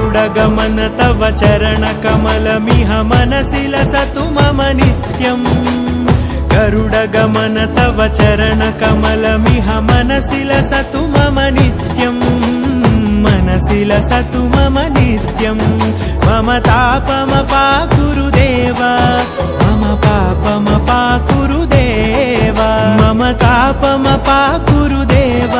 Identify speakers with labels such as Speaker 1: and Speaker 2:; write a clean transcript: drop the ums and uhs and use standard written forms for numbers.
Speaker 1: गरुडगमन तव चरणकमलमिह मनसि लसतु मम नित्यम् गरुडगमन तव चरणकमलमिह मनसि लसतु मम नित्यम् मनसि लसतु मम नित्यम् मम तापमपा गुरुदेव मम पापमपा गुरुदेव मम तापमपा गुरुदेव